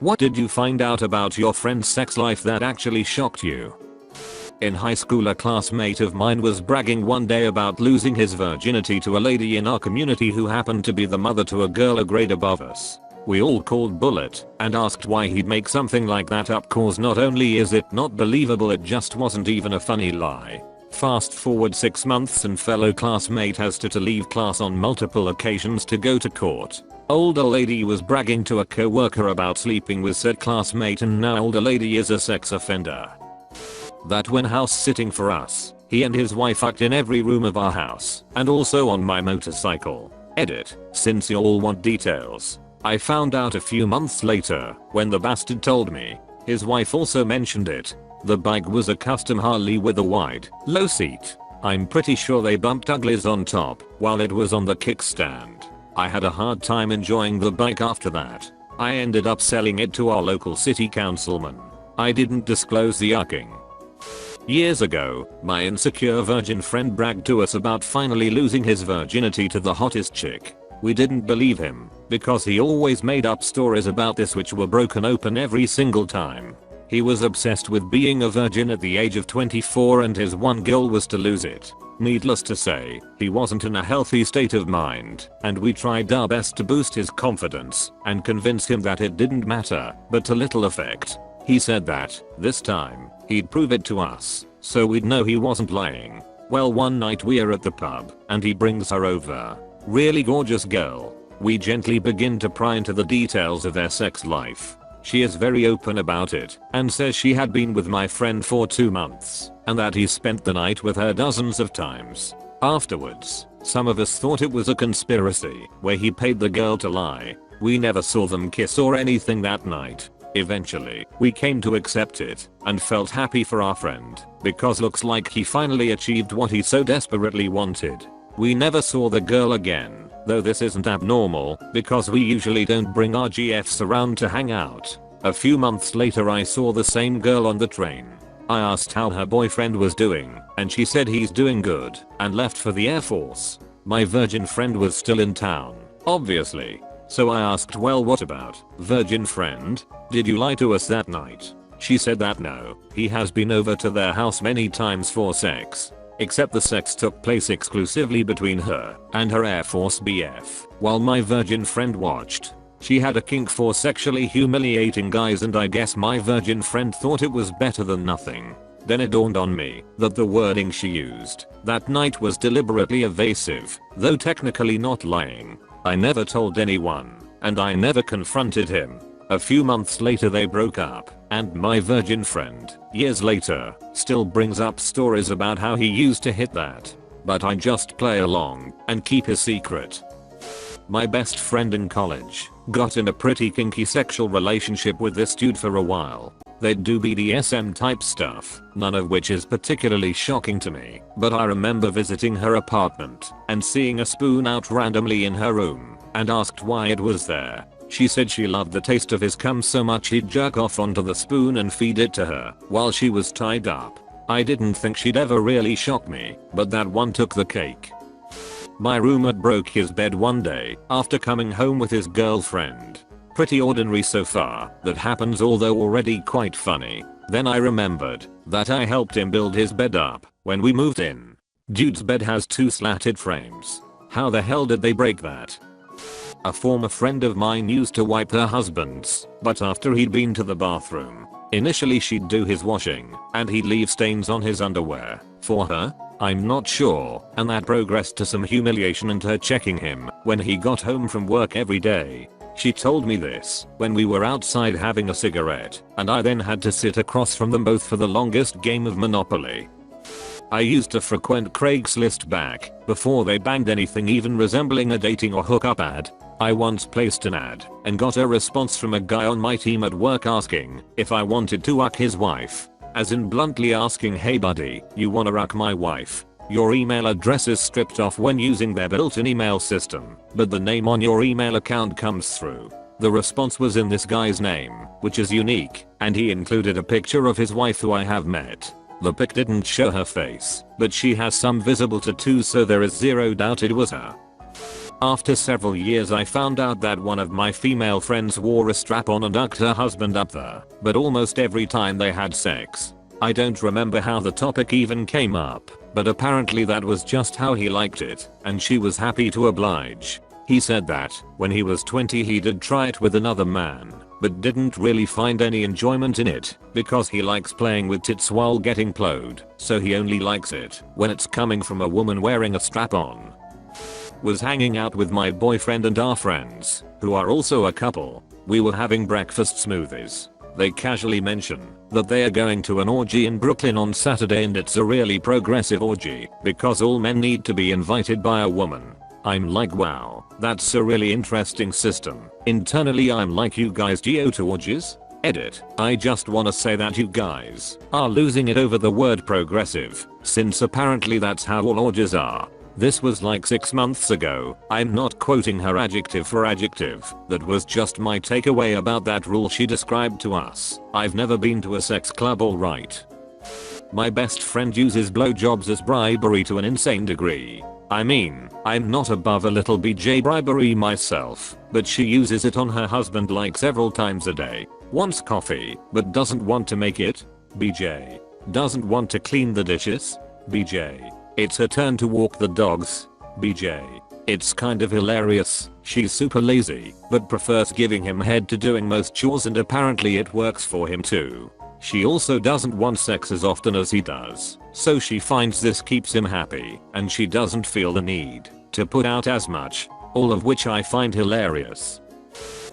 What did you find out about your friend's sex life that actually shocked you? In high school, a classmate of mine was bragging one day about losing his virginity to a lady in our community who happened to be the mother to a girl a grade above us. We all called bullet and asked why he'd make something like that up, cause not only is it not believable, it just wasn't even a funny lie. Fast forward 6 months and fellow classmate has to leave class on multiple occasions to go to court. Older lady was bragging to a co-worker about sleeping with said classmate, and now older lady is a sex offender. That when house sitting for us, he and his wife fucked in every room of our house and also on my motorcycle. Edit, since you all want details. I found out a few months later when the bastard told me. His wife also mentioned it. The bike was a custom Harley with a wide, low seat. I'm pretty sure they bumped uglies on top while it was on the kickstand. I had a hard time enjoying the bike after that. I ended up selling it to our local city councilman. I didn't disclose the yucking. Years ago, my insecure virgin friend bragged to us about finally losing his virginity to the hottest chick. We didn't believe him because he always made up stories about this which were broken open every single time. He was obsessed with being a virgin at the age of 24 and his one goal was to lose it. Needless to say, he wasn't in a healthy state of mind, and we tried our best to boost his confidence and convince him that it didn't matter, but to little effect. He said that, this time, he'd prove it to us, so we'd know he wasn't lying. Well, one night we're at the pub, and he brings her over. Really gorgeous girl. We gently begin to pry into the details of their sex life. She is very open about it, and says she had been with my friend for 2 months, and that he spent the night with her dozens of times. Afterwards, some of us thought it was a conspiracy, where he paid the girl to lie. We never saw them kiss or anything that night. Eventually, we came to accept it, and felt happy for our friend, because looks like he finally achieved what he so desperately wanted. We never saw the girl again, though this isn't abnormal, because we usually don't bring our GFs around to hang out. A few months later I saw the same girl on the train. I asked how her boyfriend was doing, and she said he's doing good, and left for the Air Force. My virgin friend was still in town, obviously. So I asked, well, what about, virgin friend? Did you lie to us that night? She said that no, he has been over to their house many times for sex. Except the sex took place exclusively between her and her Air Force BF, while my virgin friend watched. She had a kink for sexually humiliating guys, and I guess my virgin friend thought it was better than nothing. Then it dawned on me that the wording she used that night was deliberately evasive, though technically not lying. I never told anyone, and I never confronted him. A few months later they broke up, and my virgin friend, years later, still brings up stories about how he used to hit that. But I just play along and keep his secret. My best friend in college got in a pretty kinky sexual relationship with this dude for a while. They'd do BDSM type stuff, none of which is particularly shocking to me, but I remember visiting her apartment and seeing a spoon out randomly in her room, and asked why it was there. She said she loved the taste of his cum so much he'd jerk off onto the spoon and feed it to her while she was tied up. I didn't think she'd ever really shock me, but that one took the cake. My roommate broke his bed one day after coming home with his girlfriend. Pretty ordinary so far, that happens, although already quite funny. Then I remembered that I helped him build his bed up when we moved in. Dude's bed has 2 slatted frames. How the hell did they break that? A former friend of mine used to wipe her husband's, but after he'd been to the bathroom. Initially she'd do his washing, and he'd leave stains on his underwear. For her? I'm not sure, and that progressed to some humiliation and her checking him when he got home from work every day. She told me this when we were outside having a cigarette, and I then had to sit across from them both for the longest game of Monopoly. I used to frequent Craigslist back before they banged anything even resembling a dating or hookup ad. I once placed an ad and got a response from a guy on my team at work asking if I wanted to uck his wife. As in bluntly asking, hey buddy, you wanna uck my wife? Your email address is stripped off when using their built-in email system, but the name on your email account comes through. The response was in this guy's name, which is unique, and he included a picture of his wife who I have met. The pic didn't show her face, but she has some visible tattoos, so there is zero doubt it was her. After several years I found out that one of my female friends wore a strap-on and hooked her husband up there, but almost every time they had sex. I don't remember how the topic even came up, but apparently that was just how he liked it, and she was happy to oblige. He said that, when he was 20 he did try it with another man, but didn't really find any enjoyment in it, because he likes playing with tits while getting plowed, so he only likes it when it's coming from a woman wearing a strap-on. Was hanging out with my boyfriend and our friends, who are also a couple. We were having breakfast smoothies. They casually mention that they are going to an orgy in Brooklyn on Saturday and it's a really progressive orgy because all men need to be invited by a woman. I'm like, wow, that's a really interesting system. Internally I'm like, you guys go to orgies? Edit. I just wanna say that you guys are losing it over the word progressive, since apparently that's how all orgies are. This was like 6 months ago. I'm not quoting her adjective for adjective. That was just my takeaway about that rule she described to us. I've never been to a sex club, alright. My best friend uses blowjobs as bribery to an insane degree. I mean, I'm not above a little BJ bribery myself, but she uses it on her husband like several times a day. Wants coffee, but doesn't want to make it. BJ. Doesn't want to clean the dishes. BJ. It's her turn to walk the dogs. BJ. It's kind of hilarious. She's super lazy, but prefers giving him head to doing most chores and apparently it works for him too. She also doesn't want sex as often as he does, so she finds this keeps him happy and she doesn't feel the need to put out as much, all of which I find hilarious.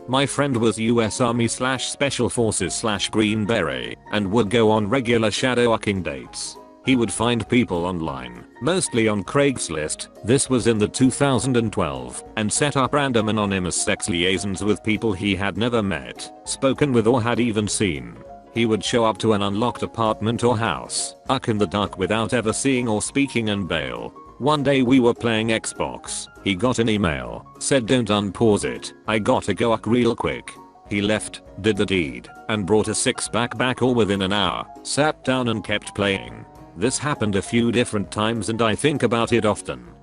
My friend was US Army / Special Forces / Green Beret and would go on regular shadowing dates. He would find people online, mostly on Craigslist, this was in the 2012, and set up random anonymous sex liaisons with people he had never met, spoken with or had even seen. He would show up to an unlocked apartment or house, in the dark without ever seeing or speaking and bail. One day we were playing Xbox, he got an email, said don't unpause it, I gotta go real quick. He left, did the deed, and brought a 6-pack back all within an hour, sat down and kept playing. This happened a few different times and I think about it often.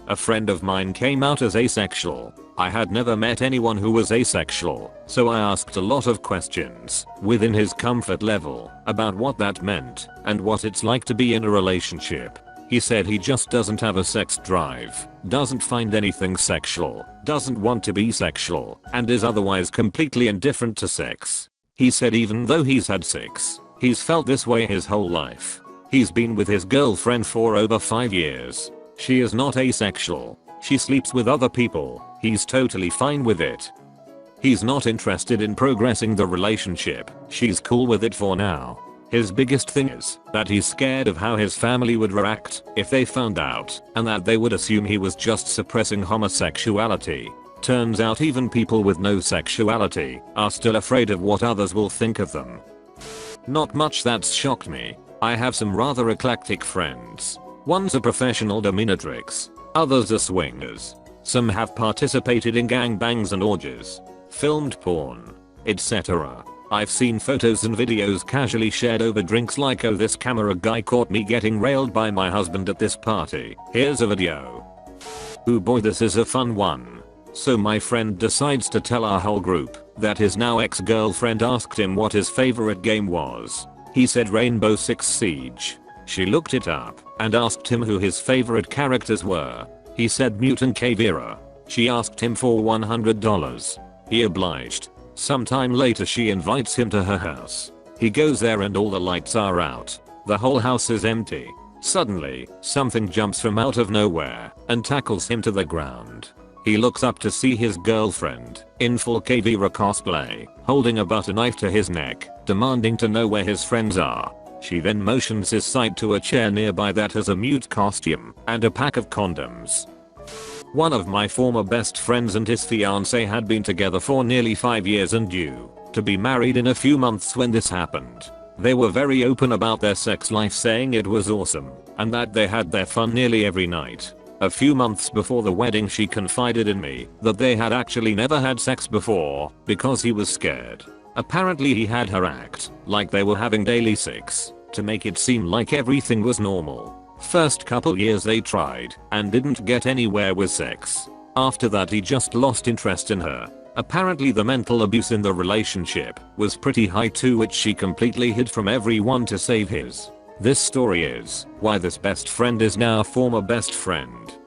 A friend of mine came out as asexual. I had never met anyone who was asexual, so I asked a lot of questions, within his comfort level, about what that meant, and what it's like to be in a relationship. He said he just doesn't have a sex drive, doesn't find anything sexual, doesn't want to be sexual, and is otherwise completely indifferent to sex. He said even though he's had sex, he's felt this way his whole life. He's been with his girlfriend for over 5 years. She is not asexual. She sleeps with other people. He's totally fine with it. He's not interested in progressing the relationship. She's cool with it for now. His biggest thing is that he's scared of how his family would react if they found out, and that they would assume he was just suppressing homosexuality. Turns out even people with no sexuality are still afraid of what others will think of them. Not much that's shocked me. I have some rather eclectic friends. One's a professional dominatrix, others are swingers. Some have participated in gangbangs and orgies, filmed porn, etc. I've seen photos and videos casually shared over drinks like, oh this camera guy caught me getting railed by my husband at this party, here's a video. Ooh boy, this is a fun one. So my friend decides to tell our whole group that his now ex-girlfriend asked him what his favorite game was. He said Rainbow Six Siege. She looked it up and asked him who his favorite characters were. He said Mutant Kavira. She asked him for $100. He obliged. Sometime later she invites him to her house. He goes there and all the lights are out. The whole house is empty. Suddenly, something jumps from out of nowhere and tackles him to the ground. He looks up to see his girlfriend, in full Kavira cosplay, holding a butter knife to his neck, demanding to know where his friends are. She then motions his side to a chair nearby that has a mute costume and a pack of condoms. One of my former best friends and his fiancée had been together for nearly 5 years and due to be married in a few months when this happened. They were very open about their sex life, saying it was awesome and that they had their fun nearly every night. A few months before the wedding she confided in me that they had actually never had sex before because he was scared. Apparently he had her act like they were having daily sex to make it seem like everything was normal. First couple years they tried and didn't get anywhere with sex. After that he just lost interest in her. Apparently the mental abuse in the relationship was pretty high too, which she completely hid from everyone to save his. This story is why this best friend is now a former best friend.